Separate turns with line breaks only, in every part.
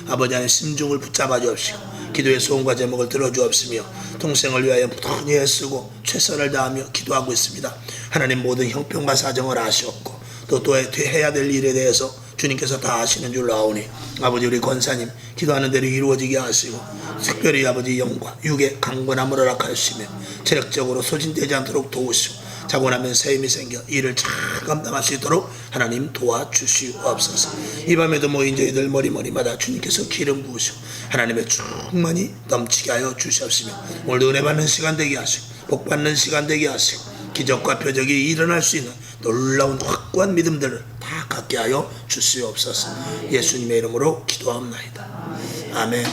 아버지 하나님 심중을 붙잡아 주옵시고 기도의 소원과 제목을 들어주옵시며 동생을 위하여 부단히 애쓰고 최선을 다하며 기도하고 있습니다. 하나님 모든 형편과 사정을 아시옵고 또 해야 될 일에 대해서 주님께서 다 아시는 줄로 아오니 아버지 우리 권사님 기도하는 대로 이루어지게 하시고 특별히 아버지 영과 육의 강건함을 허락하시며 체력적으로 소진되지 않도록 도우시고 자고 나면 새 힘이 생겨 일을 잘 감당할 수 있도록 하나님 도와주시옵소서. 이 밤에도 모인 저희들 머리마다 주님께서 기름 부으시고 하나님의 충만히 넘치게 하여 주시옵시며 오늘도 은혜 받는 시간 되게 하시고 복 받는 시간 되게 하시고 기적과 표적이 일어날 수 있는 놀라운 확고한 믿음들을 다 갖게 하여 주시옵소서. 예수님의 이름으로 기도합나이다. 아멘.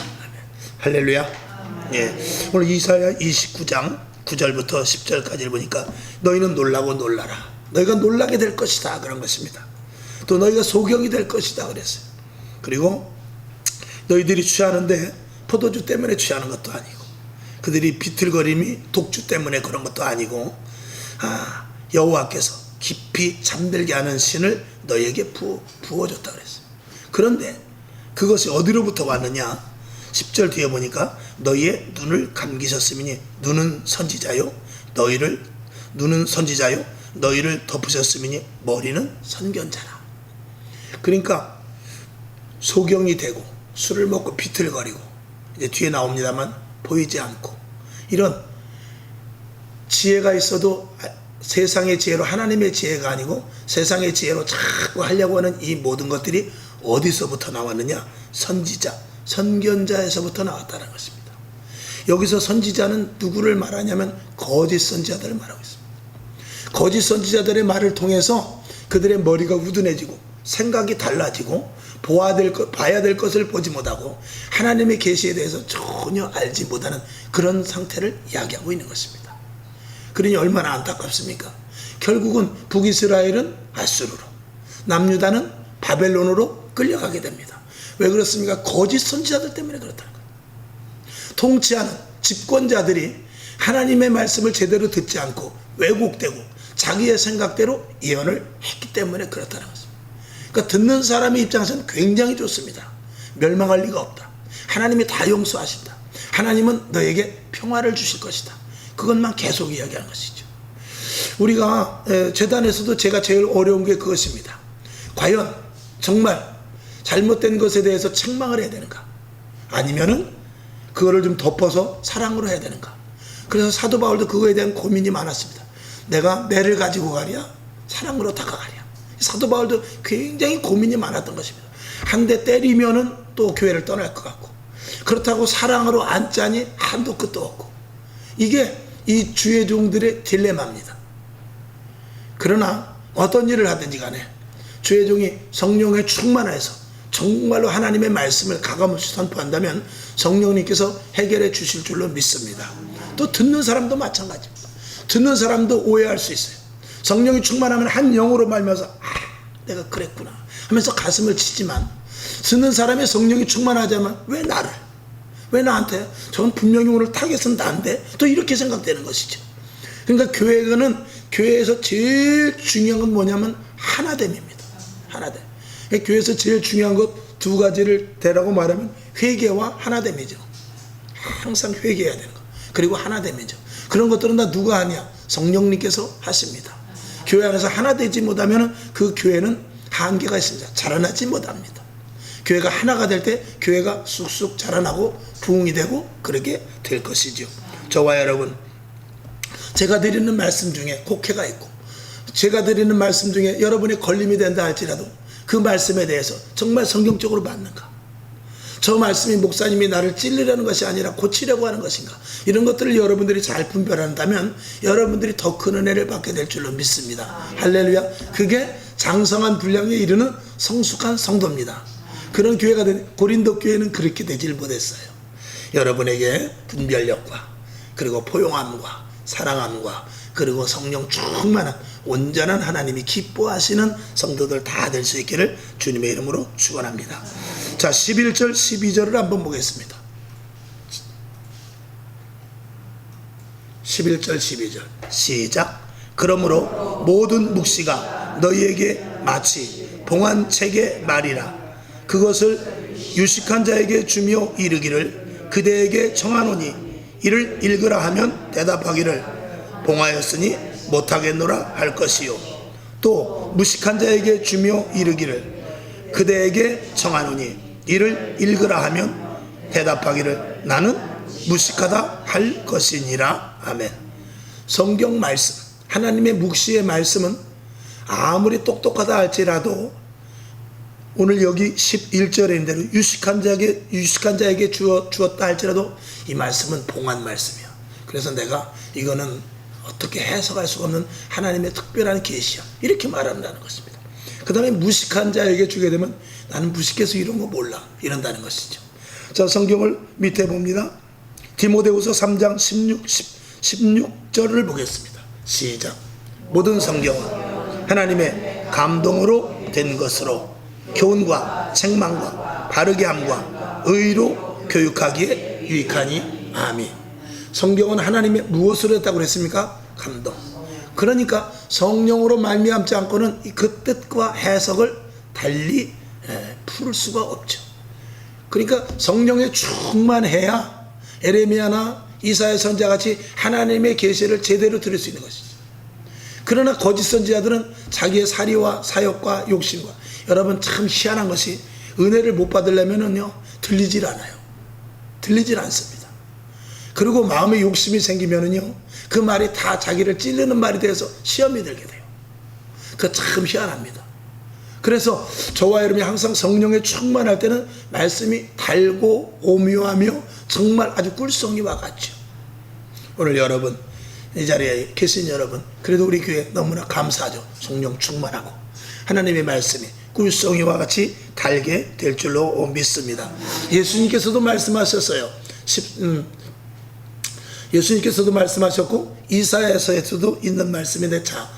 할렐루야. 예. 오늘 이사야 29장 9절부터 10절까지를 보니까 너희는 놀라고 놀라라. 너희가 놀라게 될 것이다. 그런 것입니다. 또 너희가 소경이 될 것이다. 그랬어요. 그리고 너희들이 취하는데 포도주 때문에 취하는 것도 아니고 그들이 비틀거림이 독주 때문에 그런 것도 아니고 여호와께서 깊이 잠들게 하는 신을 너희에게 부어줬다 그랬어요. 그런데 그것이 어디로부터 왔느냐? 10절 뒤에 보니까 너희의 눈을 감기셨으니 눈은 선지자요 너희를 덮으셨으니 머리는 선견자라. 그러니까 소경이 되고 술을 먹고 비틀거리고 이제 뒤에 나옵니다만 보이지 않고 이런 지혜가 있어도 세상의 지혜로 하나님의 지혜가 아니고 세상의 지혜로 자꾸 하려고 하는 이 모든 것들이 어디서부터 나왔느냐? 선견자에서부터 나왔다는 것입니다. 여기서 선지자는 누구를 말하냐면 거짓 선지자들을 말하고 있습니다. 거짓 선지자들의 말을 통해서 그들의 머리가 우둔해지고 생각이 달라지고 봐야 될 것을 보지 못하고 하나님의 계시에 대해서 전혀 알지 못하는 그런 상태를 이야기하고 있는 것입니다. 그러니 얼마나 안타깝습니까? 결국은 북이스라엘은 아수르로, 남유다는 바벨론으로 끌려가게 됩니다. 왜 그렇습니까? 거짓 선지자들 때문에 그렇다는 거예요. 통치하는 집권자들이 하나님의 말씀을 제대로 듣지 않고 왜곡되고 자기의 생각대로 예언을 했기 때문에 그렇다는 것입니다. 그러니까 듣는 사람의 입장에서는 굉장히 좋습니다. 멸망할 리가 없다. 하나님이 다 용서하신다. 하나님은 너에게 평화를 주실 것이다. 그것만 계속 이야기하는 것이죠. 우리가 재단에서도 제가 제일 어려운 게 그것입니다. 과연 정말 잘못된 것에 대해서 책망을 해야 되는가? 아니면은 그거를 좀 덮어서 사랑으로 해야 되는가? 그래서 사도 바울도 그거에 대한 고민이 많았습니다. 내가 매를 가지고 가랴? 사랑으로 다가가랴? 사도 바울도 굉장히 고민이 많았던 것입니다. 한 대 때리면은 또 교회를 떠날 것 같고 그렇다고 사랑으로 안자니 한도 끝도 없고 이게 이 주의 종들의 딜레마입니다. 그러나 어떤 일을 하든지 간에 주의 종이 성령에 충만해서 정말로 하나님의 말씀을 가감없이 선포한다면 성령님께서 해결해 주실 줄로 믿습니다. 또 듣는 사람도 마찬가지입니다. 듣는 사람도 오해할 수 있어요. 성령이 충만하면 한 영으로 말면서 내가 그랬구나 하면서 가슴을 치지만 듣는 사람의 성령이 충만하자면 왜 나를? 왜 나한테? 저건 분명히 오늘 타겟은 나인데 또 이렇게 생각되는 것이죠. 그러니까 교회에서 제일 중요한 건 뭐냐면 하나됨입니다. 하나됨. 교회에서 제일 중요한 것 두 가지를 대라고 말하면 회개와 하나됨이죠. 항상 회개해야 되는 것. 그리고 하나됨이죠. 그런 것들은 다 누가 하냐? 성령님께서 하십니다. 교회 안에서 하나 되지 못하면 그 교회는 한계가 있습니다. 자라나지 못합니다. 교회가 하나가 될 때 교회가 쑥쑥 자라나고 부흥이 되고 그렇게 될 것이죠. 저와 여러분, 제가 드리는 말씀 중에 곡해가 있고 제가 드리는 말씀 중에 여러분의 걸림이 된다 할지라도 그 말씀에 대해서 정말 성경적으로 맞는가? 저 말씀이 목사님이 나를 찔리려는 것이 아니라 고치려고 하는 것인가? 이런 것들을 여러분들이 잘 분별한다면 여러분들이 더 큰 은혜를 받게 될 줄로 믿습니다. 할렐루야. 그게 장성한 분량에 이르는 성숙한 성도입니다. 그런 교회가 고린도 교회는 그렇게 되질 못했어요. 여러분에게 분별력과 그리고 포용함과 사랑함과 그리고 성령 충만한 온전한 하나님이 기뻐하시는 성도들 다 될 수 있기를 주님의 이름으로 축원합니다. 자, 11절 12절을 한번 보겠습니다. 11절 12절 시작. 그러므로 모든 묵시가 너희에게 마치 봉한 책의 말이라. 그것을 유식한 자에게 주며 이르기를 그대에게 청하노니 이를 읽으라 하면 대답하기를 봉하였으니 못하겠노라 할 것이요. 또 무식한 자에게 주며 이르기를 그대에게 청하노니 이를 읽으라 하면 대답하기를 나는 무식하다 할 것이니라. 아멘. 성경 말씀, 하나님의 묵시의 말씀은 아무리 똑똑하다 할지라도 오늘 여기 11절에 있는 대로 유식한 자에게 주었다 할지라도 이 말씀은 봉한 말씀이야. 그래서 내가 이거는 어떻게 해석할 수가 없는 하나님의 특별한 계시야, 이렇게 말한다는 것입니다. 그 다음에 무식한 자에게 주게 되면 나는 무식해서 이런 거 몰라, 이런다는 것이죠. 자, 성경을 밑에 봅니다. 디모데후서 3장 16절을 보겠습니다. 시작. 모든 성경은 하나님의 감동으로 된 것으로 교훈과 책망과 바르게 함과 의로 교육하기에 유익하니. 아멘. 성경은 하나님의 무엇으로 했다고 그랬습니까? 감동. 그러니까 성령으로 말미암지 않고는 그 뜻과 해석을 달리 풀 수가 없죠. 그러니까 성령에 충만해야 에레미야나 이사야 선지자같이 하나님의 계시를 제대로 들을 수 있는 것이죠. 그러나 거짓 선지자들은 자기의 사리와 사욕과 욕심과, 여러분 참 희한한 것이 은혜를 못 받으려면은요 들리질 않아요. 들리질 않습니다. 그리고 마음에 욕심이 생기면은요 그 말이 다 자기를 찌르는 말이 돼서 시험이 들게 돼요. 그거 참 희한합니다. 그래서 저와 여러분이 항상 성령에 충만할 때는 말씀이 달고 오묘하며 정말 아주 꿀송이와 같죠. 오늘 여러분, 이 자리에 계신 여러분, 그래도 우리 교회 너무나 감사하죠. 성령 충만하고 하나님의 말씀이 꿀송이와 같이 달게 될 줄로 믿습니다. 예수님께서도 말씀하셨어요. 예수님께서도 말씀하셨고 이사야서에서도 있는 말씀인데, 자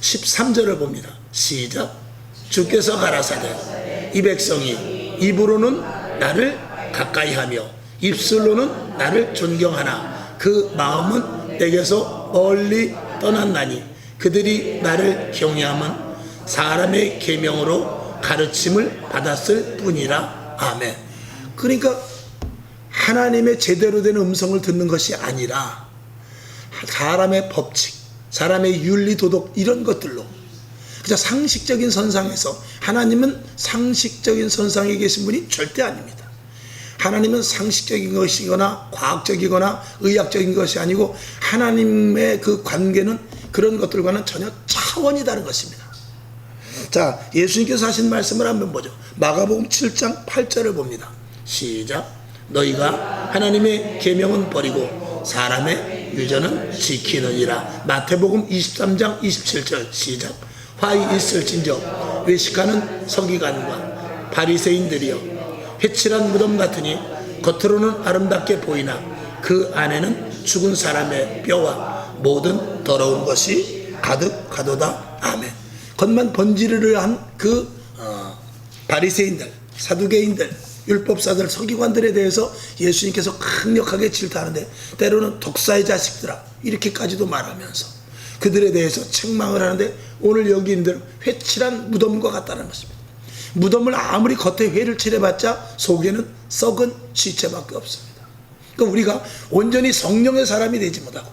13절을 봅니다. 시작. 주께서 가라사대 이 백성이 입으로는 나를 가까이하며 입술로는 나를 존경하나 그 마음은 내게서 멀리 떠났나니 그들이 나를 경외함은 사람의 계명으로 가르침을 받았을 뿐이라. 아멘. 그러니까 하나님의 제대로 된 음성을 듣는 것이 아니라 사람의 법칙, 사람의 윤리, 도덕 이런 것들로, 그냥 상식적인 선상에서, 하나님은 상식적인 선상에 계신 분이 절대 아닙니다. 하나님은 상식적인 것이거나 과학적이거나 의학적인 것이 아니고 하나님의 그 관계는 그런 것들과는 전혀 차원이 다른 것입니다. 자, 예수님께서 하신 말씀을 한번 보죠. 마가복음 7장 8절을 봅니다. 시작. 너희가 하나님의 계명은 버리고 사람의 유전은 지키느니라. 마태복음 23장 27절 시작. 화이 있을진저 외식하는 서기관과 바리새인들이여 회칠한 무덤 같으니 겉으로는 아름답게 보이나 그 안에는 죽은 사람의 뼈와 모든 더러운 것이 가득하도다. 아멘. 겉만 번지르르한 그 바리새인들, 사두개인들, 율법사들, 서기관들에 대해서 예수님께서 강력하게 질타하는데, 때로는 독사의 자식들아 이렇게까지도 말하면서 그들에 대해서 책망을 하는데, 오늘 여기 있는 대로 회칠한 무덤과 같다는 것입니다. 무덤을 아무리 겉에 회를 칠해봤자 속에는 썩은 시체밖에 없습니다. 그러니까 우리가 온전히 성령의 사람이 되지 못하고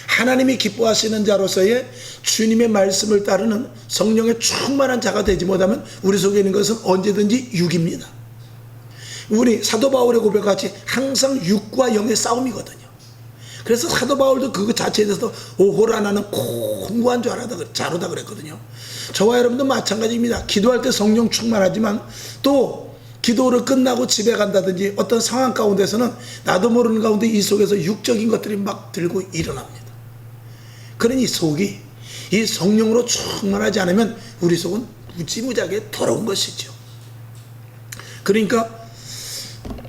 하나님이 기뻐하시는 자로서의 주님의 말씀을 따르는 성령의 충만한 자가 되지 못하면 우리 속에 있는 것은 언제든지 육입니다. 우리 사도 바울의 고백같이 항상 육과 영의 싸움이거든요. 그래서 사도 바울도 그거 자체에 대해서 오호라 나는 공부한 줄 자로다 그랬거든요. 저와 여러분도 마찬가지입니다. 기도할 때 성령 충만하지만 또 기도를 끝나고 집에 간다든지 어떤 상황 가운데서는 나도 모르는 가운데 이 속에서 육적인 것들이 막 들고 일어납니다. 그러니 속이 이 성령으로 충만하지 않으면 우리 속은 무지무지하게 더러운 것이죠. 그러니까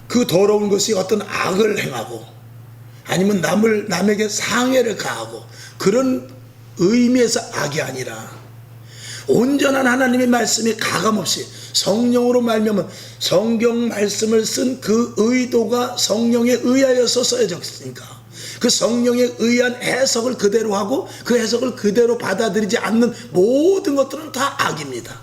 그 더러운 것이 어떤 악을 행하고 아니면 남에게 상해를 가하고 그런 의미에서 악이 아니라 온전한 하나님의 말씀이 가감없이 성령으로 말미암아 성경 말씀을 쓴 그 의도가 성령에 의하여서 써져 있으니까 그 성령에 의한 해석을 그대로 하고 그 해석을 그대로 받아들이지 않는 모든 것들은 다 악입니다.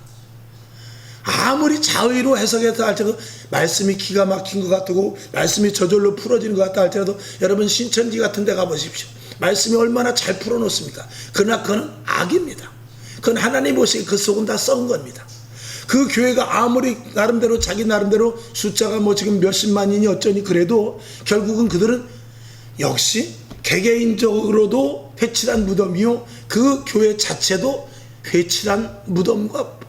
아무리 자의로 해석했다 할지라도 말씀이 기가 막힌 것 같고 말씀이 저절로 풀어지는 것 같다 할지라도 여러분 신천지 같은 데 가보십시오. 말씀이 얼마나 잘 풀어놓습니까? 그러나 그건 악입니다. 그건 하나님 보시기에 그 속은 다 썩은 겁니다. 그 교회가 아무리 나름대로 자기 나름대로 숫자가 뭐 지금 몇십만이니 어쩌니 그래도 결국은 그들은 역시 개개인적으로도 회칠한 무덤이요, 그 교회 자체도 회칠한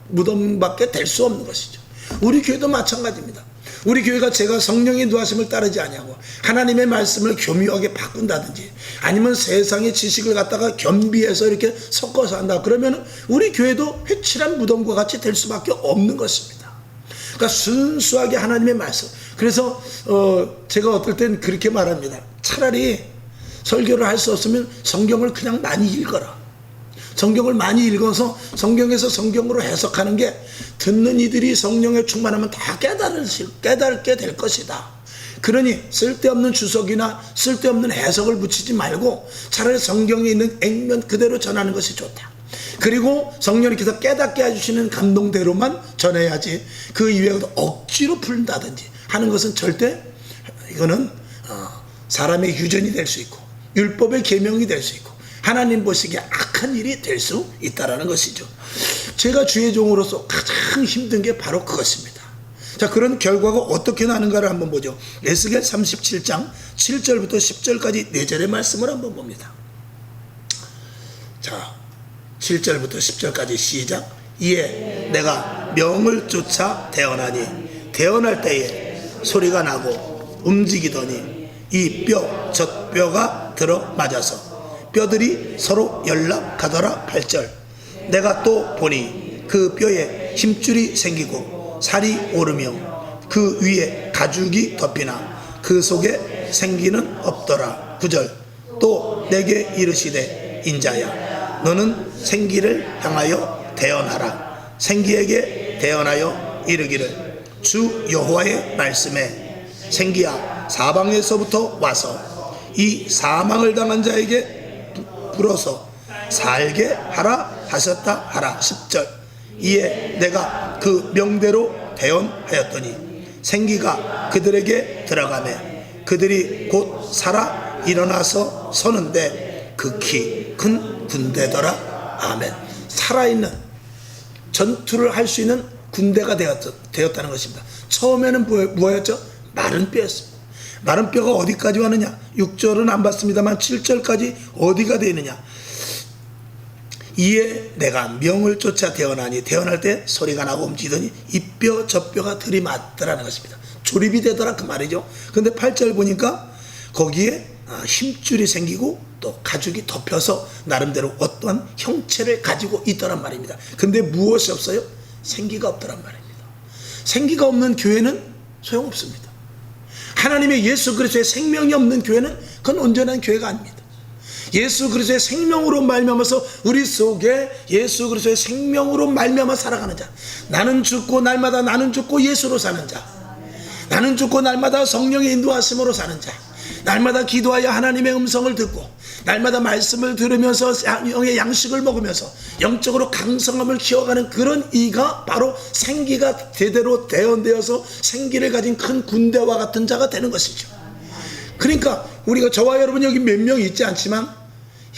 무덤밖에 될 수 없는 것이죠. 우리 교회도 마찬가지입니다. 우리 교회가 제가 성령의 인도하심을 따르지 아니하고 하나님의 말씀을 교묘하게 바꾼다든지 아니면 세상의 지식을 갖다가 겸비해서 이렇게 섞어서 한다 그러면 우리 교회도 회칠한 무덤과 같이 될 수밖에 없는 것입니다. 그러니까 순수하게 하나님의 말씀. 그래서 제가 어떨 땐 그렇게 말합니다. 차라리 설교를 할 수 없으면 성경을 그냥 많이 읽어라. 성경을 많이 읽어서 성경에서 성경으로 해석하는 게 듣는 이들이 성령에 충만하면 다 깨닫게 될 것이다. 그러니 쓸데없는 주석이나 쓸데없는 해석을 붙이지 말고 차라리 성경에 있는 액면 그대로 전하는 것이 좋다. 그리고 성령님께서 깨닫게 해주시는 감동대로만 전해야지 그 이외에도 억지로 풀린다든지 하는 것은 절대 이거는 사람의 유전이 될 수 있고 율법의 계명이 될 수 있고 하나님 보시기에 악한 일이 될 수 있다는 것이죠. 제가 주의 종으로서 가장 힘든 게 바로 그것입니다. 자, 그런 결과가 어떻게 나는가를 한번 보죠. 에스겔 37장 7절부터 10절까지 4절의 말씀을 한번 봅니다. 자, 7절부터 10절까지 시작. 이에 내가 명을 쫓아 태어나니 태어날 때에 소리가 나고 움직이더니 이 뼈 저 뼈가 들어맞아서 뼈들이 서로 연락하더라. 8절. 내가 또 보니 그 뼈에 힘줄이 생기고 살이 오르며 그 위에 가죽이 덮이나 그 속에 생기는 없더라. 9절. 또 내게 이르시되 인자야 너는 생기를 향하여 대언하라. 생기에게 대언하여 이르기를 주 여호와의 말씀에 생기야 사방에서부터 와서 이 사망을 당한 자에게 불어서 살게 하라 하셨다 하라. 10절. 이에 내가 그 명대로 대언하였더니 생기가 그들에게 들어가매 그들이 곧 살아 일어나서 서는데 극히 큰 군대더라. 아멘. 살아있는 전투를 할 수 있는 군대가 되었다는 것입니다. 처음에는 뭐였죠? 마른 뼈였습니다. 마른 뼈가 어디까지 왔느냐? 6절은 안 봤습니다만 7절까지 어디가 되느냐? 이에 내가 명을 쫓아 태어나니 태어날 때 소리가 나고 움직이더니 이 뼈 저 뼈가 들이맞더라는 것입니다. 조립이 되더라 그 말이죠. 근데 8절 보니까 거기에 힘줄이 생기고 또 가죽이 덮여서 나름대로 어떠한 형체를 가지고 있더란 말입니다. 근데 무엇이 없어요? 생기가 없더란 말입니다. 생기가 없는 교회는 소용없습니다. 하나님의 예수 그리스도의 생명이 없는 교회는 그건 온전한 교회가 아닙니다. 예수 그리스도의 생명으로 말미암아서 우리 속에 예수 그리스도의 생명으로 말미암아 살아가는 자, 나는 죽고 날마다 나는 죽고 예수로 사는 자, 나는 죽고 날마다 성령의 인도하심으로 사는 자, 날마다 기도하여 하나님의 음성을 듣고 날마다 말씀을 들으면서 영의 양식을 먹으면서 영적으로 강성함을 키워가는 그런 이가 바로 생기가 제대로 대언되어서 생기를 가진 큰 군대와 같은 자가 되는 것이죠. 그러니까 우리가 저와 여러분 여기 몇 명 있지 않지만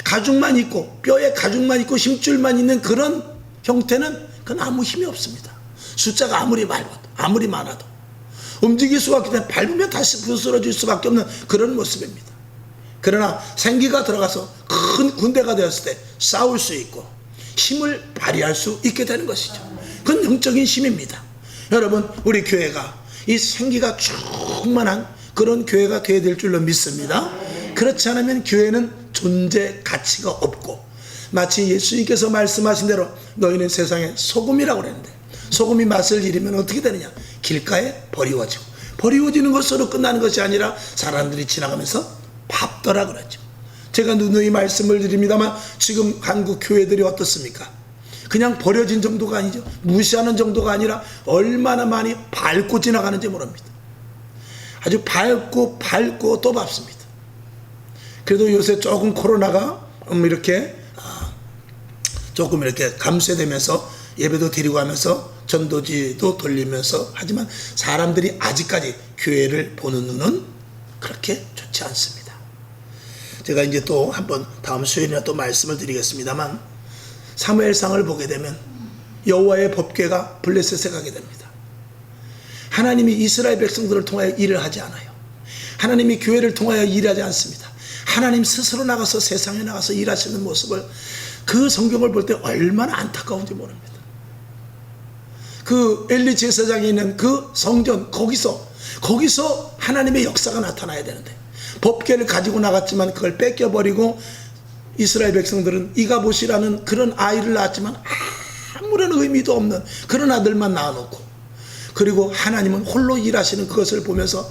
가죽만 있고 뼈에 가죽만 있고 힘줄만 있는 그런 형태는 그건 아무 힘이 없습니다. 숫자가 아무리 많아도 움직일 수밖에 없는, 밟으면 다시 부스러질 수밖에 없는 그런 모습입니다. 그러나 생기가 들어가서 큰 군대가 되었을 때 싸울 수 있고 힘을 발휘할 수 있게 되는 것이죠. 그건 영적인 힘입니다. 여러분 우리 교회가 이 생기가 충만한 그런 교회가 되어야 될 줄로 믿습니다. 그렇지 않으면 교회는 존재 가치가 없고 마치 예수님께서 말씀하신 대로 너희는 세상의 소금이라고 그랬는데 소금이 맛을 잃으면 어떻게 되느냐? 길가에 버리워지고, 버리워지는 것으로 끝나는 것이 아니라 사람들이 지나가면서 밟더라 그러죠. 제가 누누이 말씀을 드립니다만 지금 한국 교회들이 어떻습니까? 그냥 버려진 정도가 아니죠. 무시하는 정도가 아니라 얼마나 많이 밟고 지나가는지 모릅니다. 아주 밟고 또 밟습니다. 그래도 요새 조금 코로나가 조금 이렇게 감쇄되면서 예배도 드리고 하면서 전도지도 돌리면서 하지만 사람들이 아직까지 교회를 보는 눈은 그렇게 좋지 않습니다. 제가 이제 또 한번 다음 수요일이나 또 말씀을 드리겠습니다만, 사무엘상을 보게 되면 여호와의 법궤가 블레셋에 가게 됩니다. 하나님이 이스라엘 백성들을 통하여 일을 하지 않아요. 하나님이 교회를 통하여 일하지 않습니다. 하나님 스스로 나가서 세상에 나가서 일하시는 모습을, 그 성경을 볼 때 얼마나 안타까운지 모릅니다. 그 엘리 제사장이 있는 그 성전, 거기서 하나님의 역사가 나타나야 되는데, 법궤를 가지고 나갔지만 그걸 뺏겨버리고 이스라엘 백성들은 이가봇이라는 그런 아이를 낳았지만 아무런 의미도 없는 그런 아들만 낳아놓고, 그리고 하나님은 홀로 일하시는 그것을 보면서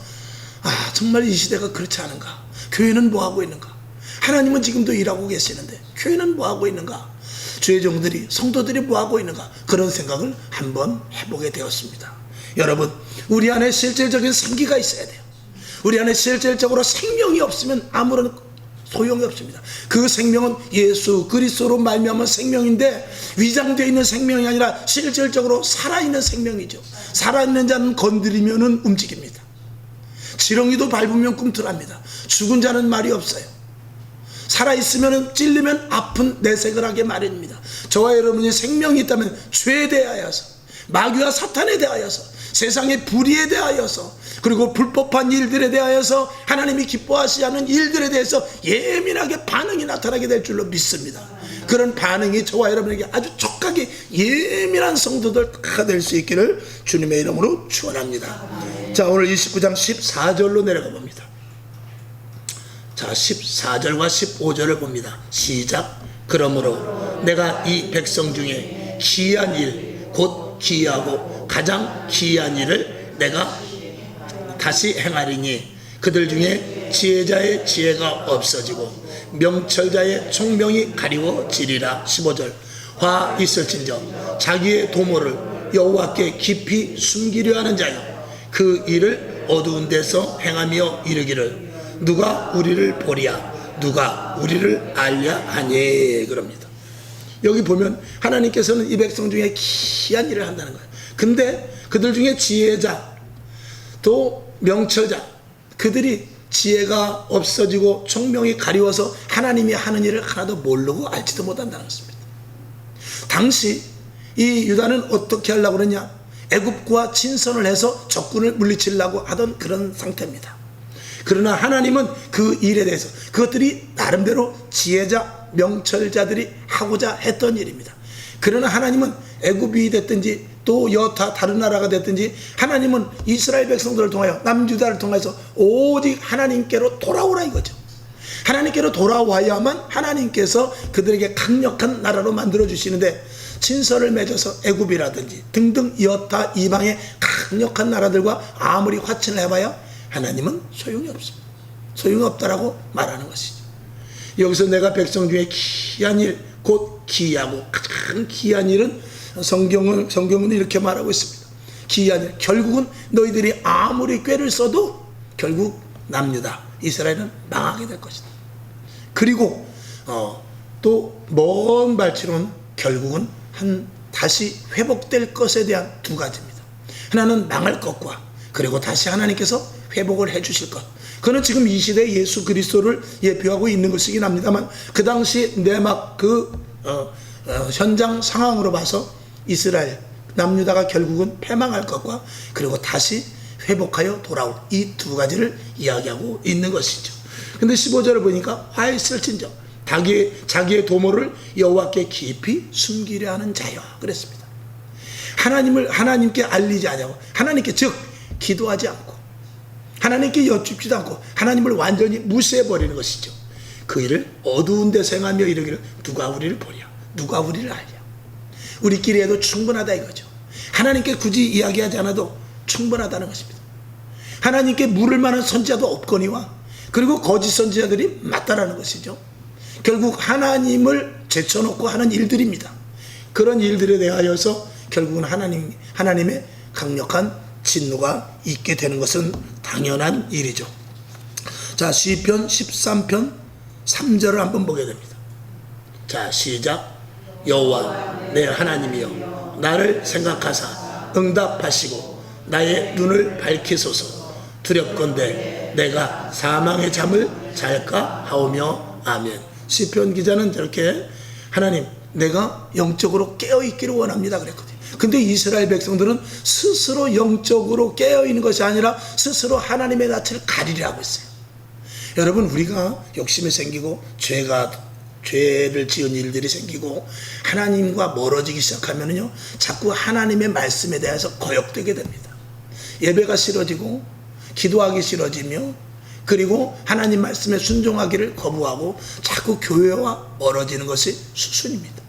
정말 이 시대가 그렇지 않은가? 교회는 뭐하고 있는가? 하나님은 지금도 일하고 계시는데 교회는 뭐하고 있는가? 주의 종들이, 성도들이 뭐하고 있는가? 그런 생각을 한번 해보게 되었습니다. 여러분, 우리 안에 실질적인 생기가 있어야 돼요. 우리 안에 실질적으로 생명이 없으면 아무런 소용이 없습니다. 그 생명은 예수 그리스도로 말미암은 생명인데, 위장되어 있는 생명이 아니라 실질적으로 살아있는 생명이죠. 살아있는 자는 건드리면 움직입니다. 지렁이도 밟으면 꿈틀합니다. 죽은 자는 말이 없어요. 살아있으면 찔리면 아픈 내색을 하게 마련입니다. 저와 여러분이 생명이 있다면 죄에 대하여서, 마귀와 사탄에 대하여서, 세상의 불의에 대하여서, 그리고 불법한 일들에 대하여서, 하나님이 기뻐하시지 않는 일들에 대해서 예민하게 반응이 나타나게 될 줄로 믿습니다. 그런 반응이 저와 여러분에게 아주 촉각이 예민한 성도들 다 될 수 있기를 주님의 이름으로 축원합니다. 자, 오늘 29장 14절로 내려가 봅니다. 자, 14절과 15절을 봅니다. 시작. 그러므로 내가 이 백성 중에 기이한 일, 곧 기이하고 가장 기이한 일을 내가 다시 행하리니, 그들 중에 지혜자의 지혜가 없어지고 명철자의 총명이 가리워지리라. 15절. 화 있을진저 자기의 도모를 여호와께 깊이 숨기려 하는 자여, 그 일을 어두운 데서 행하며 이르기를 누가 우리를 보랴, 누가 우리를 알랴 하니. 그럽니다. 여기 보면 하나님께서는 이 백성 중에 기이한 일을 한다는 거예요. 근데 그들 중에 지혜자, 또 명철자, 그들이 지혜가 없어지고 총명이 가리워서 하나님이 하는 일을 하나도 모르고 알지도 못한다는 것입니다. 당시 이 유다는 어떻게 하려고 그러냐? 애굽과 친선을 해서 적군을 물리치려고 하던 그런 상태입니다. 그러나 하나님은 그 일에 대해서, 그것들이 나름대로 지혜자, 명철자들이 하고자 했던 일입니다. 그러나 하나님은 애굽이 됐든지 또 여타 다른 나라가 됐든지, 하나님은 이스라엘 백성들을 통하여, 남유다를 통해서 오직 하나님께로 돌아오라 이거죠. 하나님께로 돌아와야만 하나님께서 그들에게 강력한 나라로 만들어 주시는데, 친서를 맺어서 애굽이라든지 등등 여타 이방의 강력한 나라들과 아무리 화친을 해봐야 하나님은 소용이 없습니다. 소용이 없다라고 말하는 것이죠. 여기서 내가 백성 중에 기이한 일, 곧 기이하고 가장 기이한 일은, 성경은 이렇게 말하고 있습니다. 기이한 일, 결국은 너희들이 아무리 꾀를 써도 결국 남유다, 이스라엘은 망하게 될 것이다. 그리고 또 먼 발치로는 결국은 다시 회복될 것에 대한 두 가지입니다. 하나는 망할 것과, 그리고 다시 하나님께서 회복을 해 주실 것. 그는 지금 이 시대에 예수 그리스도를 예표하고 있는 것이긴 합니다만, 그 당시 내막 현장 상황으로 봐서 이스라엘, 남유다가 결국은 패망할 것과, 그리고 다시 회복하여 돌아올, 이 두 가지를 이야기하고 있는 것이죠. 근데 15절을 보니까 화 있을진저 자기의 도모를 여호와께 깊이 숨기려 하는 자여 그랬습니다. 하나님께 알리지 않냐고, 하나님께, 즉 기도하지 않고 하나님께 여쭙지도 않고 하나님을 완전히 무시해버리는 것이죠. 그 일을 어두운 데서 행하며 이르기를 누가 우리를 보랴, 누가 우리를 알랴. 우리끼리 해도 충분하다 이거죠. 하나님께 굳이 이야기하지 않아도 충분하다는 것입니다. 하나님께 물을 만한 선지자도 없거니와, 그리고 거짓 선지자들이 맞다라는 것이죠. 결국 하나님을 제쳐놓고 하는 일들입니다. 그런 일들에 대하여서 결국은 하나님의 강력한 진노가 있게 되는 것은 당연한 일이죠. 자, 시편 13편 3절을 한번 보게 됩니다. 자, 시작. 여호와 내 하나님이여, 나를 생각하사 응답하시고 나의 눈을 밝히소서. 두렵건대 내가 사망의 잠을 잘까 하오며. 아멘. 시편 기자는 저렇게 하나님 내가 영적으로 깨어있기를 원합니다 그랬거든요. 근데 이스라엘 백성들은 스스로 영적으로 깨어있는 것이 아니라 스스로 하나님의 낯을 가리려고 했어요. 여러분, 우리가 욕심이 생기고 죄를 지은 일들이 생기고 하나님과 멀어지기 시작하면요 자꾸 하나님의 말씀에 대해서 거역되게 됩니다. 예배가 싫어지고 기도하기 싫어지며 그리고 하나님 말씀에 순종하기를 거부하고 자꾸 교회와 멀어지는 것이 수순입니다.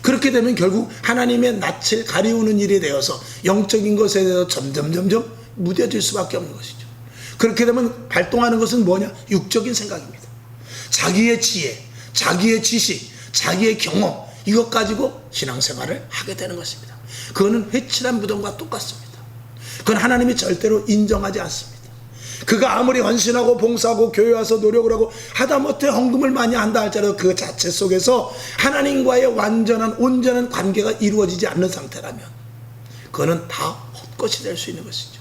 그렇게 되면 결국 하나님의 낯을 가리우는 일이 되어서 영적인 것에 대해서 점점 무뎌질 수밖에 없는 것이죠. 그렇게 되면 발동하는 것은 뭐냐? 육적인 생각입니다. 자기의 지혜, 자기의 지식, 자기의 경험, 이것 가지고 신앙생활을 하게 되는 것입니다. 그거는 회칠한 무덤과 똑같습니다. 그건 하나님이 절대로 인정하지 않습니다. 그가 아무리 헌신하고 봉사하고 교회 와서 노력을 하고 하다못해 헌금을 많이 한다 할지라도 그 자체 속에서 하나님과의 완전한 온전한 관계가 이루어지지 않는 상태라면 그거는 다 헛것이 될 수 있는 것이죠.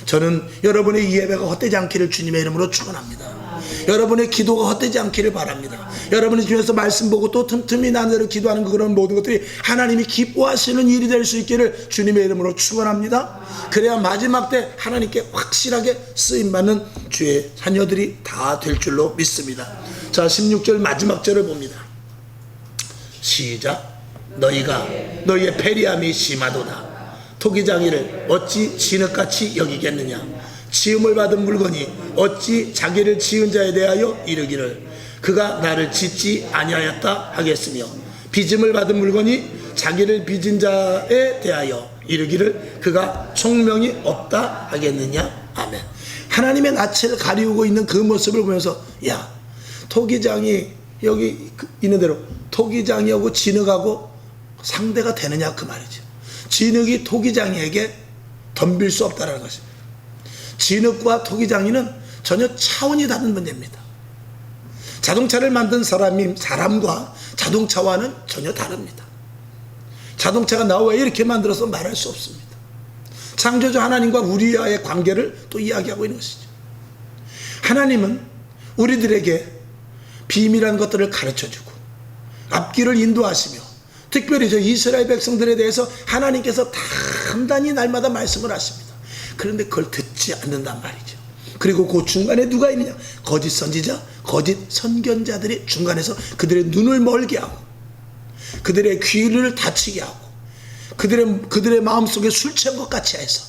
저는 여러분의 이 예배가 헛되지 않기를 주님의 이름으로 축원합니다. 여러분의 기도가 헛되지 않기를 바랍니다. 여러분이 주변에서 말씀 보고 또 틈틈이 나대로 기도하는 그런 모든 것들이 하나님이 기뻐하시는 일이 될 수 있기를 주님의 이름으로 축원합니다. 그래야 마지막 때 하나님께 확실하게 쓰임받는 주의 자녀들이 다 될 줄로 믿습니다. 자, 16절 마지막 절을 봅니다. 시작. 너희의 패리함이 심하도다. 토기장이를 어찌 진흙같이 여기겠느냐. 지음을 받은 물건이 어찌 자기를 지은 자에 대하여 이르기를 그가 나를 짓지 아니하였다 하겠으며 빚음을 받은 물건이 자기를 빚은 자에 대하여 이르기를 그가 총명이 없다 하겠느냐. 아멘. 하나님의 낯을 가리우고 있는 그 모습을 보면서 야, 토기장이 여기 있는 대로 토기장이하고 진흙하고 상대가 되느냐 그 말이죠. 진흙이 토기장이에게 덤빌 수 없다는 것입니다. 진흙과 토기장이는 전혀 차원이 다른 문제입니다. 자동차를 만든 사람과 자동차와는 전혀 다릅니다. 자동차가 나와 이렇게 만들어서 말할 수 없습니다. 창조주 하나님과 우리와의 관계를 또 이야기하고 있는 것이죠. 하나님은 우리들에게 비밀한 것들을 가르쳐주고 앞길을 인도하시며 특별히 저 이스라엘 백성들에 대해서 하나님께서 단단히 날마다 말씀을 하십니다. 그런데 그걸 듣지 않는단 말이죠. 그리고 그 중간에 누가 있느냐? 거짓 선지자, 거짓 선견자들이 중간에서 그들의 눈을 멀게 하고 그들의 귀를 다치게 하고 그들의 마음속에 술 취한 것 같이 해서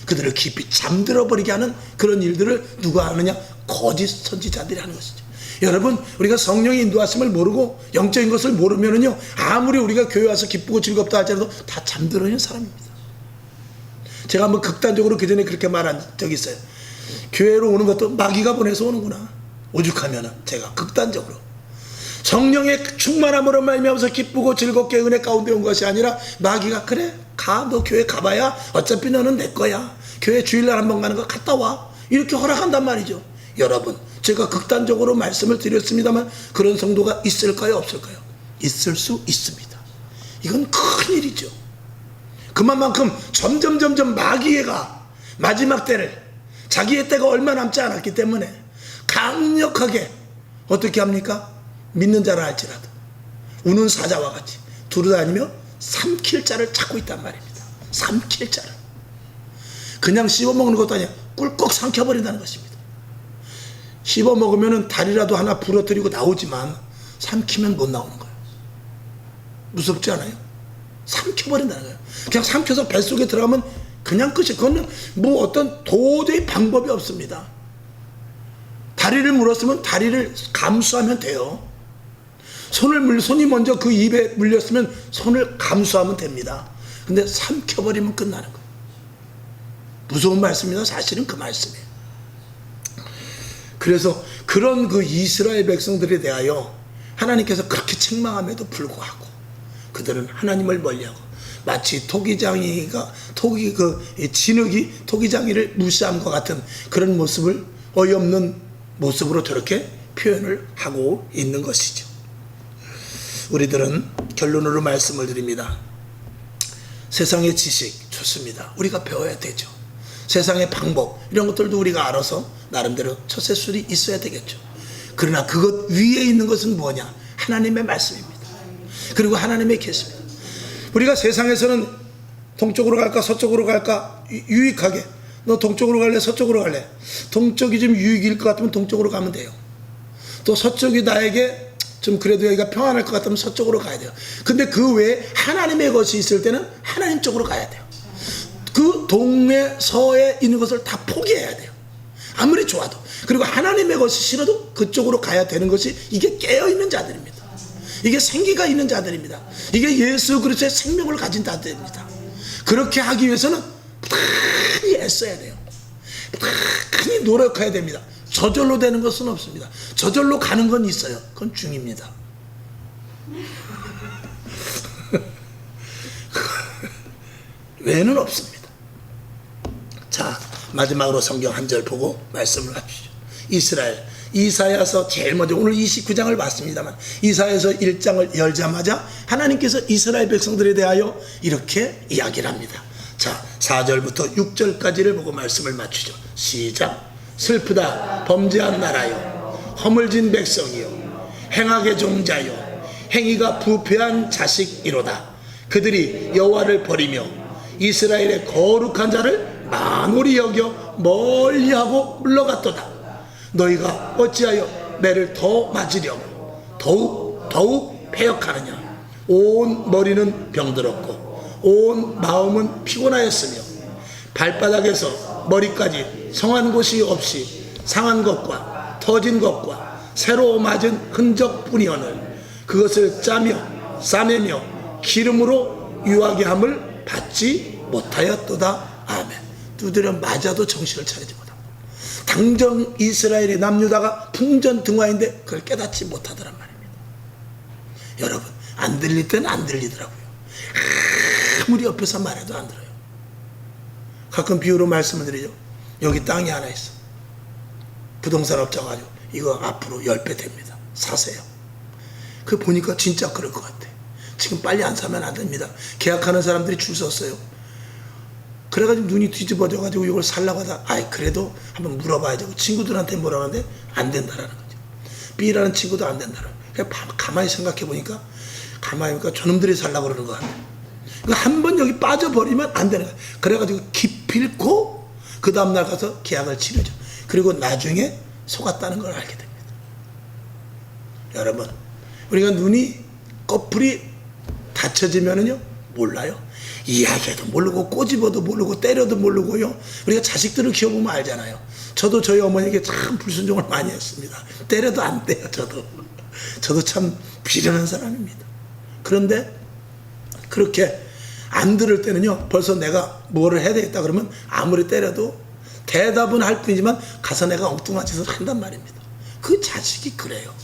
그들을 깊이 잠들어 버리게 하는 그런 일들을 누가 하느냐? 거짓 선지자들이 하는 것이죠. 여러분, 우리가 성령의 인도하심을 모르고 영적인 것을 모르면은요 아무리 우리가 교회 와서 기쁘고 즐겁다 할지라도 다 잠들어 있는 사람입니다. 제가 한번 극단적으로 그 전에 그렇게 말한 적이 있어요. 교회로 오는 것도 마귀가 보내서 오는구나. 오죽하면은 제가 극단적으로 성령의 충만함으로 말미암아서 기쁘고 즐겁게 은혜 가운데 온 것이 아니라 마귀가 그래 가, 너 교회 가봐야 어차피 너는 내 거야. 교회 주일날 한번 가는 거 갔다 와. 이렇게 허락한단 말이죠. 여러분, 제가 극단적으로 말씀을 드렸습니다만 그런 성도가 있을까요, 없을까요? 있을 수 있습니다. 이건 큰일이죠. 그만큼 점점 마귀가 마지막 때를 자기의 때가 얼마 남지 않았기 때문에 강력하게 어떻게 합니까? 믿는 자라 할지라도 우는 사자와 같이 두루다니며 삼킬 자를 찾고 있단 말입니다. 삼킬 자를 그냥 씹어먹는 것도 아니라 꿀꺽 삼켜버린다는 것입니다. 씹어먹으면 다리라도 하나 부러뜨리고 나오지만 삼키면 못 나오는 거예요. 무섭지 않아요? 삼켜버린다는 거예요. 그냥 삼켜서 뱃속에 들어가면 그냥 끝이. 그거는 뭐 어떤 도저히 방법이 없습니다. 다리를 물었으면 다리를 감수하면 돼요. 손이 먼저 그 입에 물렸으면 손을 감수하면 됩니다. 근데 삼켜버리면 끝나는 거예요. 무서운 말씀입니다. 사실은 그 말씀이에요. 그래서 그런 그 이스라엘 백성들에 대하여 하나님께서 그렇게 책망함에도 불구하고 그들은 하나님을 멀리하고 마치 진흙이 토기장이를 무시함과 같은 그런 모습을 어이없는 모습으로 저렇게 표현을 하고 있는 것이죠. 우리들은 결론으로 말씀을 드립니다. 세상의 지식 좋습니다. 우리가 배워야 되죠. 세상의 방법 이런 것들도 우리가 알아서 나름대로 처세술이 있어야 되겠죠. 그러나 그것 위에 있는 것은 뭐냐? 하나님의 말씀입니다. 그리고 하나님의 계시입니다. 우리가 세상에서는 동쪽으로 갈까 서쪽으로 갈까 유익하게, 너 동쪽으로 갈래 서쪽으로 갈래, 동쪽이 좀 유익일 것 같으면 동쪽으로 가면 돼요. 또 서쪽이 나에게 좀 그래도 여기가 평안할 것 같으면 서쪽으로 가야 돼요. 근데 그 외에 하나님의 것이 있을 때는 하나님 쪽으로 가야 돼요. 그 동네 서에 있는 것을 다 포기해야 돼요. 아무리 좋아도. 그리고 하나님의 것이 싫어도 그쪽으로 가야 되는 것이, 이게 깨어있는 자들입니다. 이게 생기가 있는 자들입니다. 이게 예수 그리스도의 생명을 가진 자들입니다. 그렇게 하기 위해서는 부단히 애써야 돼요. 부단히 노력해야 됩니다. 저절로 되는 것은 없습니다. 저절로 가는 건 있어요. 그건 중입니다. 외에는 없습니다. 자, 마지막으로 성경 한 절 보고 말씀을 하시죠. 이스라엘, 이사야서 제일 먼저 오늘 29장을 봤습니다만, 이사야서 1장을 열자마자 하나님께서 이스라엘 백성들에 대하여 이렇게 이야기를 합니다. 자, 4절부터 6절까지를 보고 말씀을 맞추죠. 시작. 슬프다 범죄한 나라여, 허물진 백성이여, 행악의 종자여, 행위가 부패한 자식이로다. 그들이 여호와를 버리며 이스라엘의 거룩한 자를 만홀히 여겨 멀리하고 물러갔도다. 너희가 어찌하여 매를 더 맞으려고 더욱 패역하느냐. 온 머리는 병들었고 온 마음은 피곤하였으며 발바닥에서 머리까지 성한 곳이 없이 상한 것과 터진 것과 새로 맞은 흔적뿐이오늘 그것을 짜며 싸매며 기름으로 유하게 함을 받지 못하였도다. 아멘. 두드려 맞아도 정신을 차리지 못하고, 당정 이스라엘의 남유다가 풍전등화인데 그걸 깨닫지 못하더란 말입니다. 여러분, 안 들릴 때는 안 들리더라고요. 아무리 옆에서 말해도 안 들어요. 가끔 비유로 말씀을 드리죠. 여기 땅이 하나 있어. 부동산 업자 가지고 이거 앞으로 10배 됩니다. 사세요. 그 보니까 진짜 그럴 것 같아. 지금 빨리 안 사면 안 됩니다. 계약하는 사람들이 줄 섰어요. 그래가지고 눈이 뒤집어져가지고 이걸 살라고 하다, 아이 그래도 한번 물어봐야죠. 친구들한테 물어봤는데 안 된다라는 거죠. B라는 친구도 안 된다라는 거예요. 가만히 생각해 보니까, 가만히 보니까 저놈들이 살라고 그러는 거 같아요. 한번 여기 빠져버리면 안 되는 거예요. 그래가지고 기필코 그 다음날 가서 계약을 치르죠. 그리고 나중에 속았다는 걸 알게 됩니다. 여러분, 우리가 눈이 꺼풀이 닫혀지면은요 몰라요. 이야기해도 모르고 꼬집어도 모르고 때려도 모르고요. 우리가 자식들을 키워보면 알잖아요. 저도 저희 어머니에게 참 불순종을 많이 했습니다. 때려도 안 돼요. 저도 참 비련한 사람입니다. 그런데 그렇게 안 들을 때는요, 벌써 내가 뭐를 해야 되겠다 그러면 아무리 때려도 대답은 할 뿐이지만 가서 내가 엉뚱한 짓을 한단 말입니다. 그 자식이 그래요.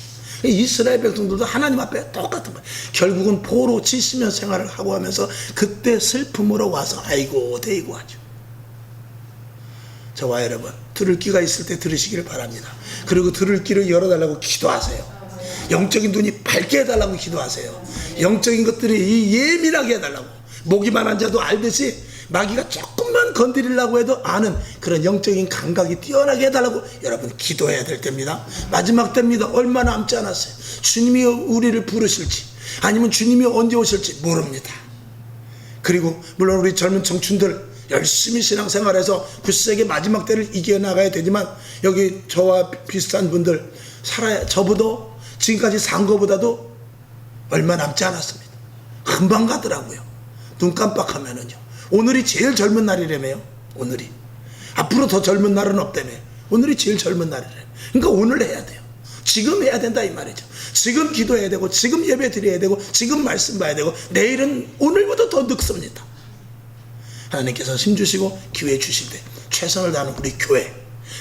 이스라엘 백성들도 하나님 앞에 똑같은 거예요. 결국은 포로 70년 생활을 하고 하면서 그때 슬픔으로 와서 아이고 대이고 하죠. 저와 여러분, 들을 귀가 있을 때 들으시기를 바랍니다. 그리고 들을 귀를 열어달라고 기도하세요. 영적인 눈이 밝게 해달라고 기도하세요. 영적인 것들이 예민하게 해달라고. 모기만 한 자도 알듯이 마귀가 조금만 건드리려고 해도 아는 그런 영적인 감각이 뛰어나게 해달라고 여러분 기도해야 될 때입니다. 마지막 때입니다. 얼마 남지 않았어요. 주님이 우리를 부르실지 아니면 주님이 언제 오실지 모릅니다. 그리고 물론 우리 젊은 청춘들 열심히 신앙생활해서 굳세게 마지막 때를 이겨나가야 되지만, 여기 저와 비슷한 분들 저보다 지금까지 산 것보다도 얼마 남지 않았습니다. 금방 가더라고요. 눈 깜빡하면은요. 오늘이 제일 젊은 날이라며요. 오늘이. 앞으로 더 젊은 날은 없다며. 오늘이 제일 젊은 날이래요. 그러니까 오늘 해야 돼요. 지금 해야 된다 이 말이죠. 지금 기도해야 되고, 지금 예배 드려야 되고, 지금 말씀 봐야 되고, 내일은 오늘보다 더 늙습니다. 하나님께서 힘 주시고 기회 주실 때 최선을 다하는 우리 교회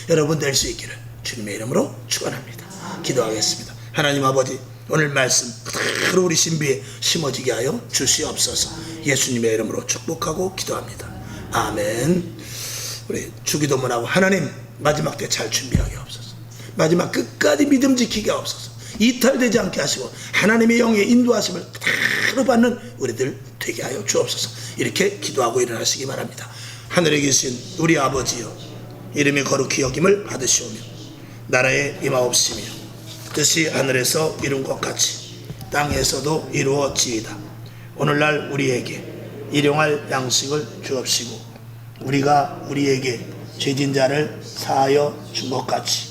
여러분 될 수 있기를 주님의 이름으로 축원합니다. 기도하겠습니다. 하나님 아버지, 오늘 말씀 그대로 우리 신비에 심어지게 하여 주시옵소서. 예수님의 이름으로 축복하고 기도합니다. 아멘. 우리 주기도문하고 하나님 마지막 때 잘 준비하게 하옵소서. 마지막 끝까지 믿음 지키게 하옵소서. 이탈되지 않게 하시고 하나님의 영의 인도하심을 그대로 받는 우리들 되게 하여 주옵소서. 이렇게 기도하고 일어나시기 바랍니다. 하늘에 계신 우리 아버지여, 이름이 거룩히 여김을 받으시오며 나라에 임하옵시며 뜻이 하늘에서 이룬 것 같이 땅에서도 이루어지이다. 오늘날 우리에게 일용할 양식을 주옵시고 우리가 우리에게 죄진 자를 사하여 준 것 같이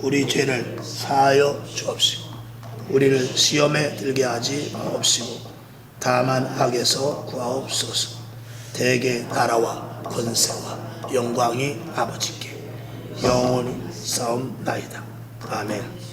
우리 죄를 사하여 주옵시고 우리를 시험에 들게 하지 마옵시고 다만 악에서 구하옵소서. 대개 나라와 권세와 영광이 아버지께 영원히 싸움나이다. 아멘.